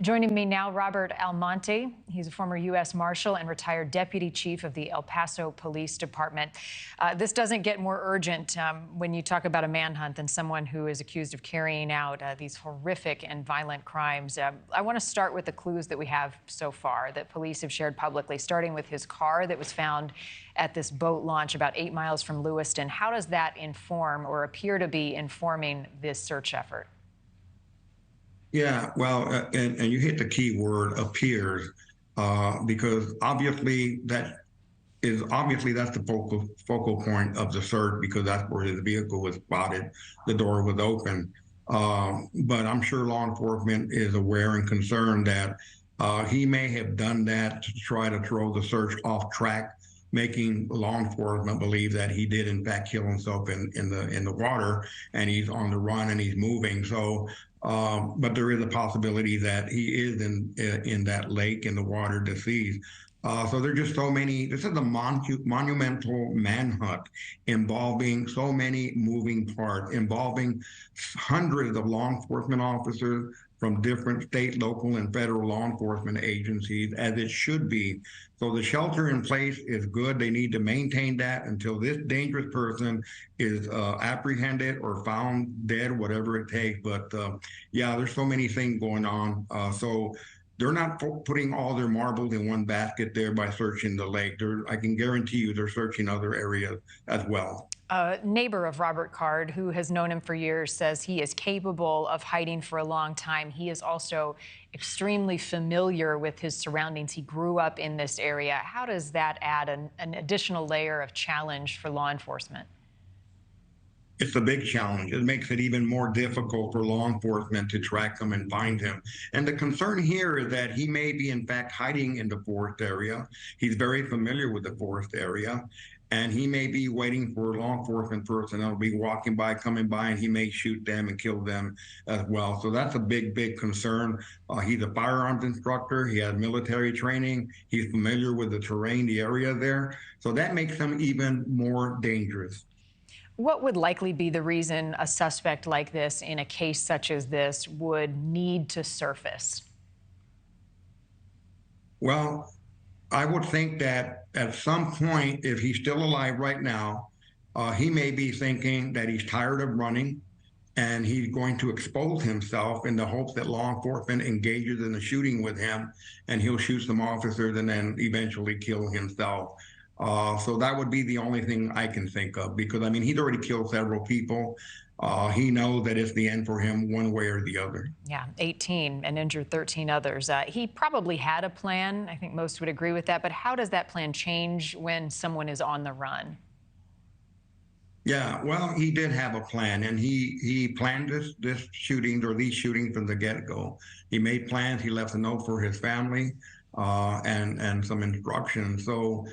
Joining me now, Robert Almonte. He's a former U.S. Marshal and retired Deputy Chief of the El Paso Police Department. This doesn't get more urgent when you talk about a manhunt than someone who is accused of carrying out these horrific and violent crimes. I want to start with the clues that we have so far that police have shared publicly, starting with his car that was found at this boat launch about 8 miles from Lewiston. How does that inform or appear to be informing this search effort? Yeah, well, and you hit the key word, appears, because obviously that's the focal point of the search, because that's where his vehicle was spotted. The door was open. But I'm sure law enforcement is aware and concerned that he may have done that to try to throw the search off track, making law enforcement believe that he did in fact kill himself in the water, and he's on the run and he's moving. So, but there is a possibility that he is in that lake in the water deceased. So there's just so many. This is a monumental manhunt involving so many moving parts, involving hundreds of law enforcement officers from different state, local, and federal law enforcement agencies, as it should be. So the shelter in place is good. They need to maintain that until this dangerous person is apprehended or found dead, whatever it takes. But yeah, there's so many things going on. So they're not putting all their marbles in one basket there by searching the lake. I can guarantee you they're searching other areas as well. A neighbor of Robert Card, who has known him for years, says he is capable of hiding for a long time. He is also extremely familiar with his surroundings. He grew up in this area. How does that add an additional layer of challenge for law enforcement? It's a big challenge. It makes it even more difficult for law enforcement to track him and find him. And the concern here is that he may be, in fact, hiding in the forest area. He's very familiar with the forest area, and he may be waiting for law enforcement personnel to be walking by, coming by, and he may shoot them and kill them as well. So that's a big, big concern. He's a firearms instructor. He has military training. He's familiar with the terrain, the area there. So that makes him even more dangerous. What would likely be the reason a suspect like this, in a case such as this, would need to surface? Well, I would think that at some point, if he's still alive right now, he may be thinking that he's tired of running and he's going to expose himself in the hopes that law enforcement engages in a shooting with him, and he'll shoot some officers and then eventually kill himself. So that would be the only thing I can think of, because, I mean, he's already killed several people. He knows that it's the end for him one way or the other. Yeah, 18 and injured 13 others. He probably had a plan. I think most would agree with that. But how does that plan change when someone is on the run? Yeah, well, he did have a plan, and he planned this shooting, or these shootings, from the get-go. He made plans. He left a note for his family and some instructions. So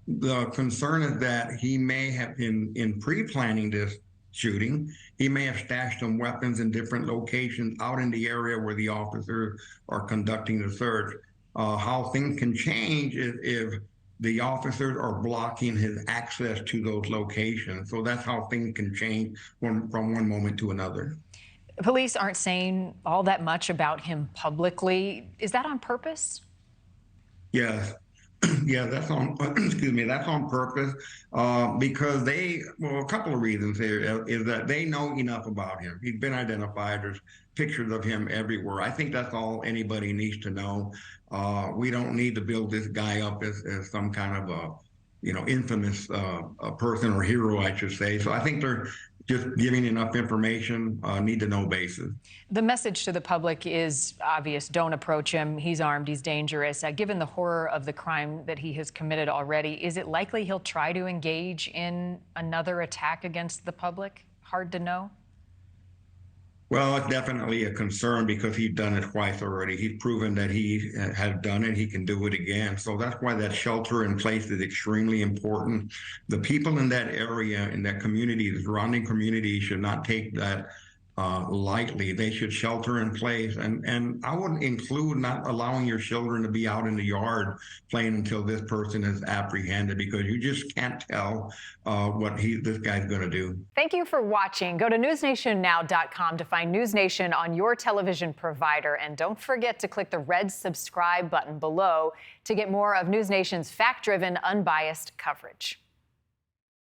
the concern is that he may have, in pre-planning this shooting, he may have stashed some weapons in different locations out in the area where the officers are conducting the search. How things can change is if the officers are blocking his access to those locations. So that's how things can change from one moment to another. Police aren't saying all that much about him publicly. Is that on purpose? Yes. Yeah, that's on, excuse me, that's on purpose, because a couple of reasons here is that they know enough about him. He's been identified. There's pictures of him everywhere. I think that's all anybody needs to know. We don't need to build this guy up as some kind of a, infamous person or hero, I should say. So I think they're just giving enough information, need-to-know basis. The message to the public is obvious. Don't approach him. He's armed. He's dangerous. Given the horror of the crime that he has committed already, is it likely he'll try to engage in another attack against the public? Hard to know. Well, it's definitely a concern, because he's done it twice already. He's proven that he has done it. He can do it again. So that's why that shelter in place is extremely important. The people in that area, in that community, the surrounding community, should not take that lightly. They should shelter in place, and I would include not allowing your children to be out in the yard playing until this person is apprehended, because you just can't tell what this guy's going to do. Thank you for watching. Go to newsnationnow.com to find News Nation on your television provider, and don't forget to click the red subscribe button below to get more of News Nation's fact-driven, unbiased coverage.